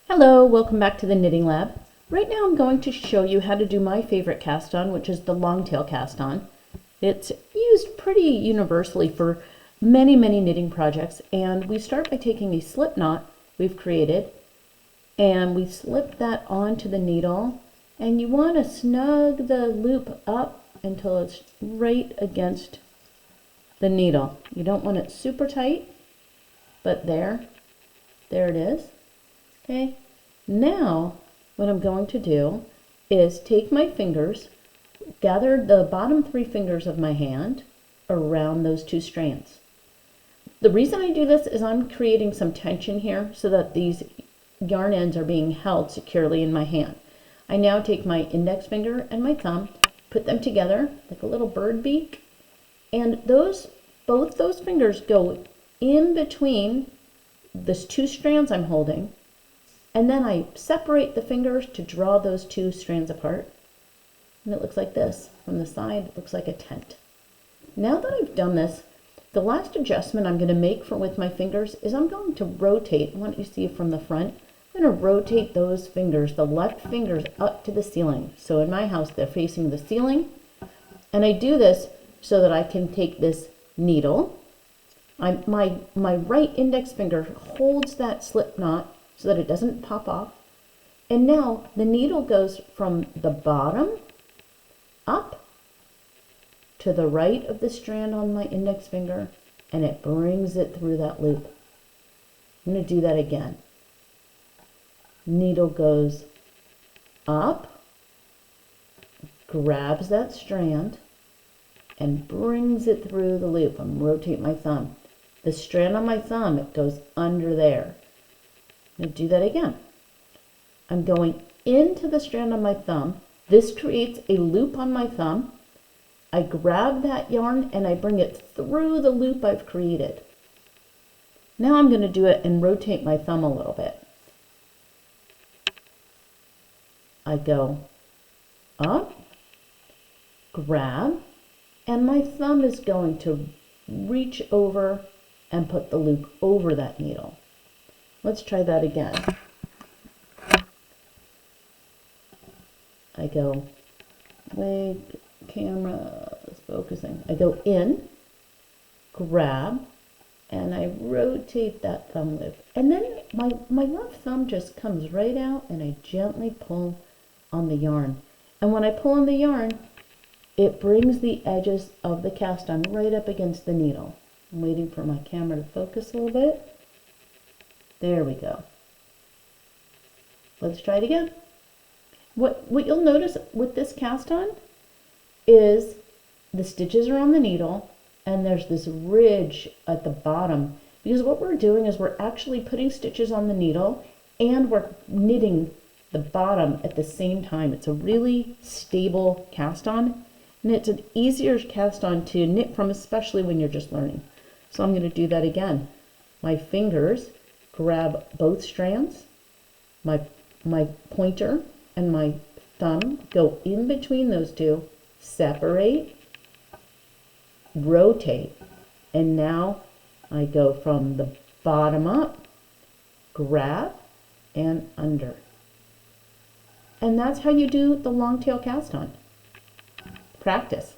Hello, welcome back to the Knitting Lab. Right now I'm going to show you how to do my favorite cast on, which is the long tail cast on. It's used pretty universally for many knitting projects, and we start by taking a slip knot we've created and we slip that onto the needle, and you want to snug the loop up until it's right against the needle. You don't want it super tight, but there it is. Okay, now what I'm going to do is take my fingers, gather the bottom 3 fingers of my hand around those 2 strands. The reason I do this is I'm creating some tension here so that these yarn ends are being held securely in my hand. I now take my index finger and my thumb, put them together like a little bird beak, and both those fingers go in between these 2 strands I'm holding. And then I separate the fingers to draw those 2 strands apart. And it looks like this. From the side, it looks like a tent. Now that I've done this, the last adjustment I'm going to make with my fingers is I'm going to rotate. I want you to see it from the front. I'm going to rotate those fingers, the left fingers, up to the ceiling. So in my house, they're facing the ceiling. And I do this so that I can take this needle. My right index finger holds that slip knot so that it doesn't pop off. And now the needle goes from the bottom up to the right of the strand on my index finger, and it brings it through that loop. I'm going to do that again. Needle goes up, grabs that strand, and brings it through the loop. I'm going to rotate my thumb. The strand on my thumb, it goes under there. I'm going to do that again. I'm going into the strand on my thumb. This creates a loop on my thumb. I grab that yarn and I bring it through the loop I've created. Now I'm going to do it and rotate my thumb a little bit. I go up, grab, and my thumb is going to reach over and put the loop over that needle. Let's try that again. I go, wait, camera is focusing. I go in, grab, and I rotate that thumb loop. And then my left thumb just comes right out and I gently pull on the yarn. And when I pull on the yarn, it brings the edges of the cast on right up against the needle. I'm waiting for my camera to focus a little bit. There we go. Let's try it again. What you'll notice with this cast on is the stitches are on the needle and there's this ridge at the bottom, because what we're doing is we're actually putting stitches on the needle and we're knitting the bottom at the same time. It's a really stable cast on, and it's an easier cast on to knit from, especially when you're just learning. So I'm going to do that again. My fingers grab both strands, my pointer and my thumb go in between those 2, separate, rotate, and now I go from the bottom up, grab, and under. And that's how you do the long tail cast on. Practice.